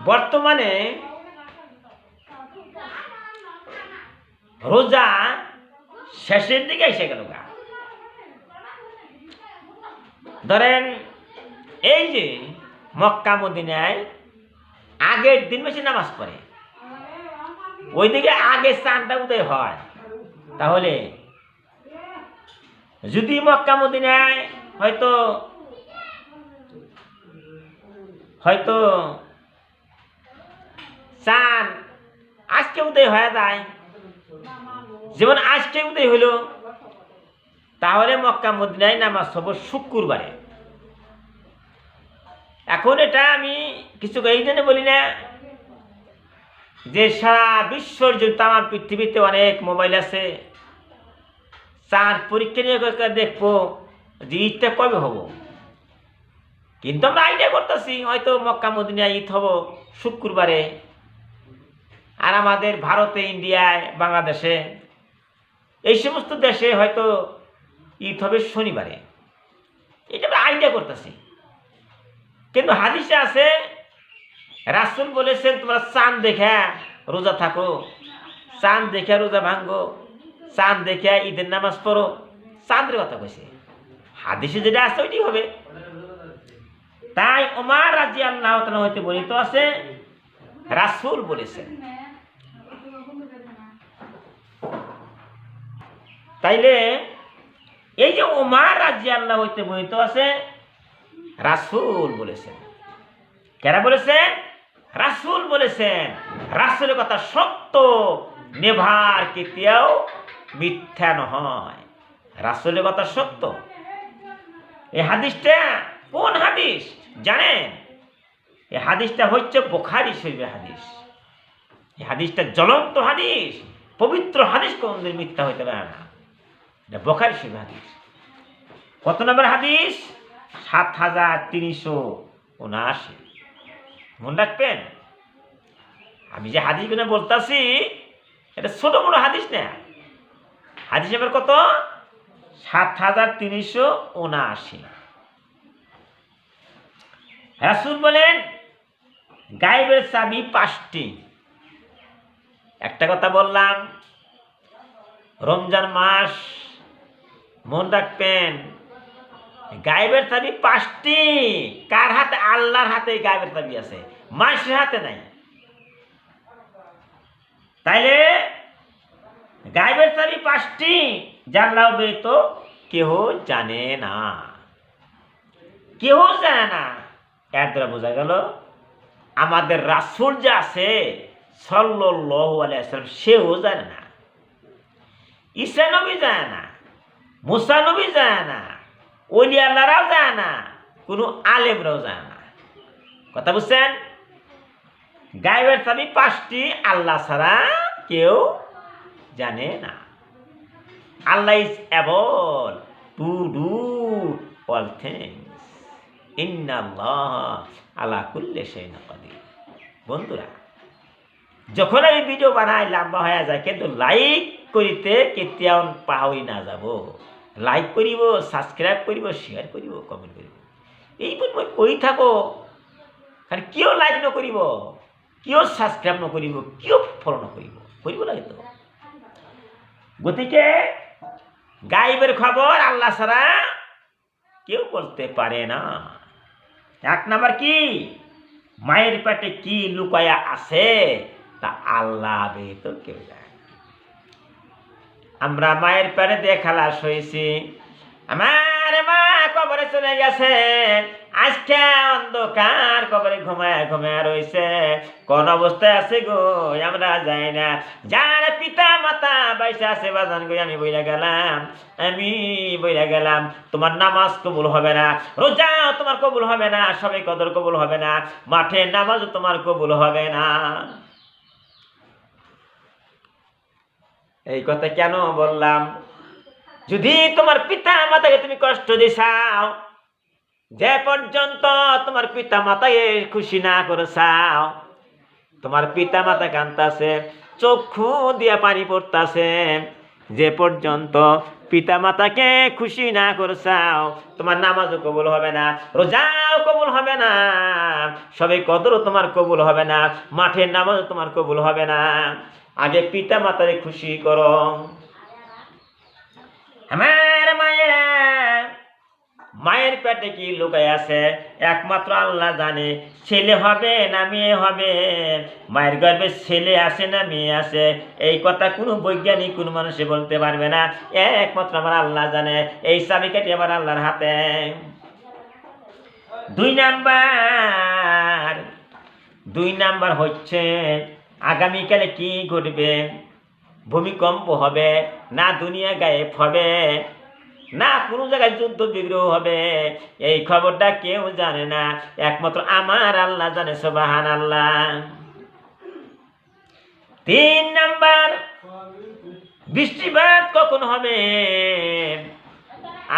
বর্তমানে রোজা শেষের দিকে এসে গেল। ধরেন এই যে মক্কা মদিনায় আগের দিন বেশি নামাজ পড়ে, ওইদিকে আগে চাঁদটা উদয় হয়। তাহলে যদি মক্কা মদিনায় হয়তো হয়তো চাঁদ আজকে উদয় হয়ে যায়, যেমন আজকে উদয় হইল, তাহলে মক্কা মদিনায় নামাজ হবে শুক্রবারে। এখন এটা আমি কিছু এই জন্য বলি না যে সারা বিশ্বর যে তামাম পৃথিবীতে অনেক মোবাইল আছে, চাঁদ পরীক্ষা নিয়ে দেখবো যে ঈদটা কবে হব। কিন্তু আমরা আইডিয়া করতেছি হয়তো মক্কা মদিনায় ঈদ হব শুক্রবারে, আর আমাদের ভারতে, ইন্ডিয়ায়, বাংলাদেশে এই সমস্ত দেশে হয়তো ঈদ হবে শনিবারে। এটা আমরা আইডিয়া করতেছি। কিন্তু হাদিসে আছে রাসূল বলেছেন তোমরা চাঁদ দেখে রোজা থাকো, চাঁদ দেখে রোজা ভাঙ্গো, চাঁদ দেখে ঈদের নামাজ পড়ো। চাঁদের কথা কইছে, হাদিসে যেটা আছে ওইটাই হবে। তাই ওমর রাদিয়াল্লাহু তাআলা হইতে বর্ণিত আছে রাসূল বলেছেন। তাইলে এই যে ওমর রাদিয়াল্লাহু হইতে বর্ণিত আছে রাসূল বলেছেন। কারা বলেছেন? রাসূল বলেছেন। রাসূলের কথা সত্য, নেভার কেতিয়াও মিথ্যা নয়। রাসূলের কথা সত্য। এই হাদিসটা কোন হাদিস জানেন? এই হাদিসটা হচ্ছে বুখারী শরীফের হাদিস। এই হাদিসটা জ্বলন্ত হাদিস, পবিত্র হাদিস, কোনদিন মিথ্যা হইতে পারে না। এটা বুখারী শরীফের হাদিস। কত নম্বর হাদিস? ৭৩৭৯। মনে রাখবেন, আমি যে হাদিসগুলো বলতেছি এটা ছোট বড় হাদিস না। হাদিস নাম্বার কত? ৭৩৭৯। রাসূল বলেন গায়েবের চাবি ৫টি। একটা কথা বললাম, রমজান মাস, মনে রাখবেন গায়েবের চাবি ৫টি। কার হাতে? আল্লাহর হাতে গায়েবের চাবি আছে, মানুষের হাতে নাই। তাইলে গায়েবের চাবি ৫টি, জানলাও ব্যতীত কেউ জানে না, কেউ জানে না। এর দ্বারা বোঝা গেল আমাদের রাসূল যে আছে সাল্লাল্লাহু আলাইহি ওয়াসাল্লাম, সেও জানে না, ঈসা নবী জানে না, মুসা নবী জানে না, ওলি আল্লাহরাও জানে না, কোনো আলেমরাও জানে না। কথা বুঝছেন? গায়েবের চাবি ৫টি, আল্লাহ ছাড়া কেউ জানে না। আল্লাহ is able to do all things, ইন্নাল্লাহ আলা কুল্লি শাইইন কাদির। বন্ধুরা, যখন আমি ভিডিও বানাই লম্বা হয়ে যায়, কিন্তু লাইক করিতে কেতিয়াও পাহরি না যাব। লাইক করিব, সাবস্ক্রাইব করিব, শেয়ার করিব, কমেন্ট করিব। এই মই কই থাকো, কারণ কিয় লাইক নকরিব, কিয় সাবস্ক্রাইব নকরিব, কিয় ফলো নকরিব, করিব লাগে তো। গতিকে গায়েবের খবর আল্লাহ ছাড়া কেউ বলতে পারে না। এক নাম্বার কি? মায়ের পেটে কি লুকায়া আছে তা আল্লাহ ব্যতীত কেউ জানে না। আমরা মায়ের পেটে দিয়ে খালাস হয়েছি, আমার মা কবরে চলে গেছে, আজকে অন্ধকার কবরে ঘুমায় ঘুমায় রয়েছে, কোন অবস্থায় আছে গো আমরা যাই না। যার পিতা মাতা বাইসা আছে বাজান গো, আমি বইলা গেলাম, তোমার নামাজ কবুল হবে না, রোজাও তোমার কবুল হবে না, সবে কদর কবুল হবে না, মাঠে নামাজও তোমার কবুল হবে না। এই কথা কেন বললাম? যদি তোমার পিতা মাতাকে তুমি কষ্ট দিছাও, যে পর্যন্ত তোমার পিতা মাতাকে খুশি না করেছাও, তোমার পিতা মাতা কাঁদতাছে, চক্ষু দিয়া পানি পড়তাছে, যে পর্যন্ত পিতা মাতাকে খুশি না করছাও, তোমার নামাজও কবুল হবে না, রোজাও কবুল হবে না, সবে কদরও তোমার কবুল হবে না, মাঠের নামাজও তোমার কবুল হবে না। আগে পিতা মাতারে খুশি করো। আমার মায়েরা, মায়ের পেটে কি লুকাই আছে একমাত্র আল্লাহ জানে। ছেলে হবে না মেয়ে হবে, মায়ের গর্ভে ছেলে আছে না মেয়ে আছে, এই কথা কোনো বৈজ্ঞানিক কোনো মানুষে বলতে পারবে না, একমাত্র আমার আল্লাহ জানে। এই চাবিকাঠি আমার আল্লাহর হাতে। 2 নাম্বার হচ্ছে আগামীকালে কি ঘটবে। ভূমিকম্প হবে না, দুনিয়া গায়েব হবে না, কোনো জায়গায় যুদ্ধ বিগ্রহ হবে, এই খবরটা কেউ জানে না, একমাত্র আমার আল্লাহ জানে। সুবহানাল্লাহ। 3 নাম্বার, বৃষ্টিপাত কখন হবে।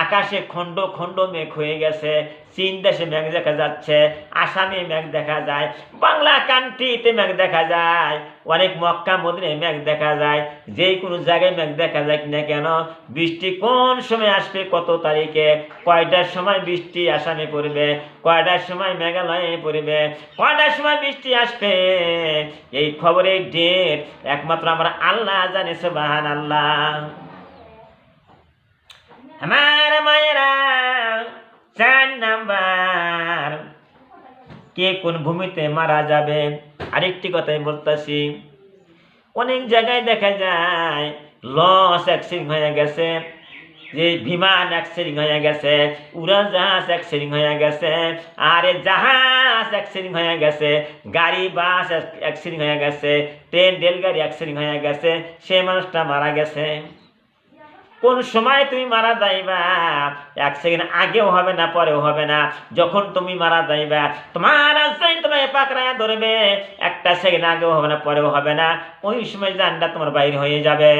আকাশে খণ্ড খণ্ড মেঘ হয়ে গেছে, চীন দেশে মেঘ দেখা যাচ্ছে, আসামে মেঘ দেখা যায়, বাংলা কান্ট্রিতে মেঘ দেখা যায়, অনেক মক্কা মদিনায় মেঘ দেখা যায়, যে কোনো জায়গায় মেঘ দেখা যায় কিনা কেন, বৃষ্টি কোন সময় আসবে, কত তারিখে, কয়টার সময় বৃষ্টি আসামে পড়বে, কয়টার সময় মেঘালয়ে পড়বে, কয়টার সময় বৃষ্টি আসবে, এই খবরের ডেট একমাত্র আমরা আল্লাহ জানে। সুবহানাল্লাহ। আমার মায়েরা, 4 নাম্বার, কে কোন ভূমিতে মারা যাবে। আরেকটি কথাই বলতেছি, অনেক জায়গায় দেখা যায় লঞ্চ অ্যাক্সিডেন্ট হয়ে গেছে, যে বিমান অ্যাক্সিডেন্ট হয়ে গেছে, উড়োজাহাজ অ্যাক্সিডেন্ট হয়ে গেছে, আর জাহাজ অ্যাক্সিডেন্ট হয়ে গেছে, গাড়ি বাস অ্যাক্সিডেন্ট হয়ে গেছে, ট্রেন রেলগাড়ি অ্যাক্সিডেন্ট হয়ে গেছে, সে মানুষটা মারা গেছে। কোন সময় তুমি মারা যাইবা, 1 সেকেন্ড আগেও হবে না, পরেও হবে না, যখন তুমি মারা যাইবা তোমার আজরাইল তোমায় পাকড়ায় ধরবে, 1 সেকেন্ড আগেও হবে না, পরেও হবে না, ওই সময় জানটা তোমার বাইরে হয়ে যাবে।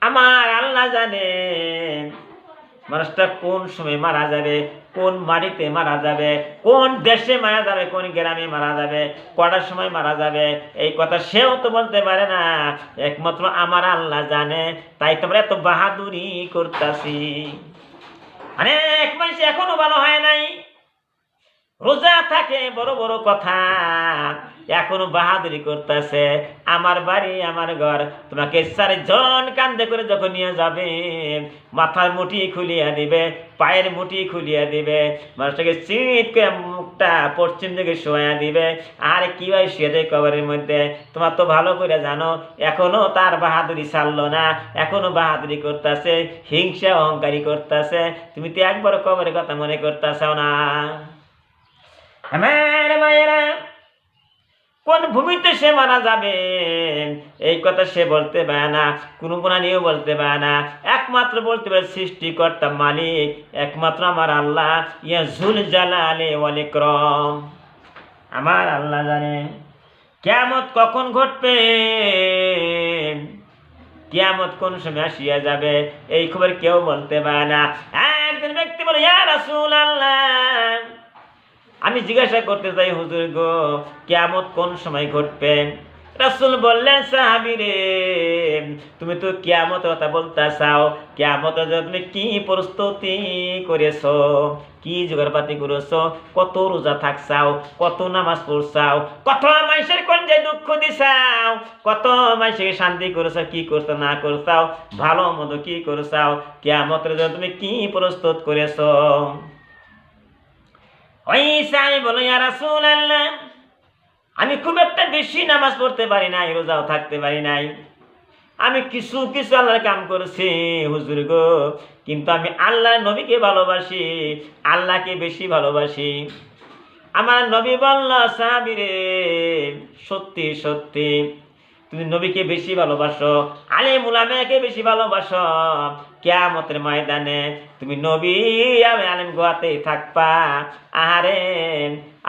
আমার আল্লাহ জানে মানুষটা কোন সময় মারা যাবে, কোন মাটিতে মারা যাবে, কোন দেশে মারা যাবে, কোন গ্রামে মারা যাবে, কটার সময় মারা যাবে, এই কথা সেও তো বলতে পারে না, একমাত্র আমার আল্লাহ জানে। তাই তোমরা এত বাহাদুরি করতেছি। অনেক মানুষ এখনো ভালো হয় নাই, রোজা থাকে, বড় বড় কথা, এখনো বাহাদুরি করতেছে, আমার বাড়ি আমার ঘর। তোমাকে 4 জন কান্দে করে যখন নিয়ে যাবে, মাথার মুঠি খুলিয়ে দিবে, পায়ের মুঠি খুলিয়ে দিবে, মানুষটাকে চিৎ করে মুখটা পশ্চিম দিকে শোয়া দিবে, আর কিভাবে শুয়ে দেয় কবরের মধ্যে। তোমার তো ভালো করে জানো, এখনো তার বাহাদুরি ছাড়লো না, এখনো বাহাদুরি করতেছে, হিংসা অহংকারী করতেছে। তুমি তো একবার কবরের কথা মনে করতেছ না। আমার মায়েরা, কোন ভূমিতে সে মারা যাবে এই কথা সে বলতে পারে না, কোনো প্রাণীও বলতে পারে না, একমাত্র বলতে পারে সৃষ্টিকর্তা মালিক, একমাত্র আমার আল্লাহ, ইয়া যুল জালালি ওয়াল ইকরাম। আমার আল্লাহ জানে কিয়ামত কখন ঘটবে, কিয়ামত কোন সময় আসিয়া যাবে, এই খবর কেউ বলতে পারে না। একজন ব্যক্তি বলে, ইয়া রাসূলুল্লাহ, আমি জিজ্ঞাসা করতে চাই হুজুর গো, কিয়ামত কোন সময় ঘটবে। রাসূল বললেন, সাহাবী রে, তুমি তো কিয়ামতের কথা বলতে চাও, কিয়ামতের জন্য তুমি কি প্রস্তুতি করেছো, কি জোগাড়পাতি করেছো, কত রোজা থাকছাও, কত নামাজ পড়ছাও, কত মানুষের কঞ্জায় দুঃখ দিছাও, কত মানুষকে শান্তি করেছো, কি করছো না করছাও, ভালো মন্দ কি করছাও, কিয়ামতের জন্য তুমি কি প্রস্তুত করেছো। ওই সাহাবী বলে, ইয়া রাসূলুল্লাহ, আমি খুব একটা বেশি নামাজ পড়তে পারি নাই, রোজাও থাকতে পারি নাই, আমি কিছু কিছু আল্লাহর কাম করেছি হুজুর গো, কিন্তু আমি আল্লাহর নবীকে ভালোবাসি, আল্লাহকে বেশি ভালোবাসি। আমার নবী বলল, সাহাবী রে, সত্যি সত্যি তুমি নবীকে বেশি ভালোবাসো, আলেম উলামাকে বেশি ভালোবাসো, কিয়ামতের ময়দানে তুমি নবী আমি আলেম গোয়াতেই থাকবা। আরে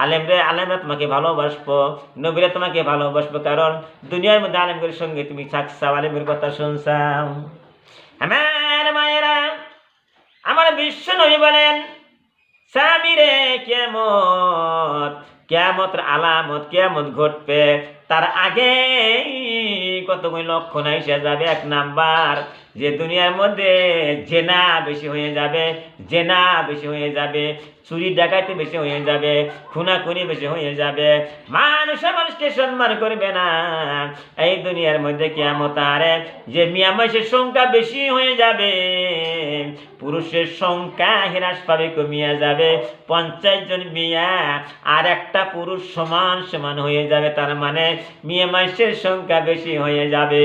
আলেমরা তোমাকে ভালোবাসবো, নবীরা তোমাকে ভালোবাসবো, কারণ দুনিয়ার মধ্যে আলেমদের সঙ্গে তুমি থাকছাও, আলেমের কথা শুনছাও। আমার মায়েরা, আমার বিশ্ব নবী বলেন, সাহাবী রে, কিয়ামতের আলামত, কিয়ামত ঘটবে তার আগে কতগুলো লক্ষণ এসে যাবে। 1 নাম্বার, যে দুনিয়ার মধ্যে জেনা বেশি হয়ে যাবে, জেনা বেশি হয়ে যাবে, চুরি ডাকাতি বেশি হয়ে যাবে, খুনাখুনি বেশি হয়ে যাবে, মানুষকে সম্মান করবে না। এই দুনিয়ার মধ্যে কিয়ামত আরে যে মিয়া মানুষের সংখ্যা বেশি হয়ে যাবে, পুরুষের সংখ্যা হ্রাস পাবে, কমিয়া যাবে। 50 জন মিয়া আর একটা পুরুষ সমান সমান হয়ে যাবে, তার মানে মিয়া মানুষের সংখ্যা বেশি হয়ে যাবে।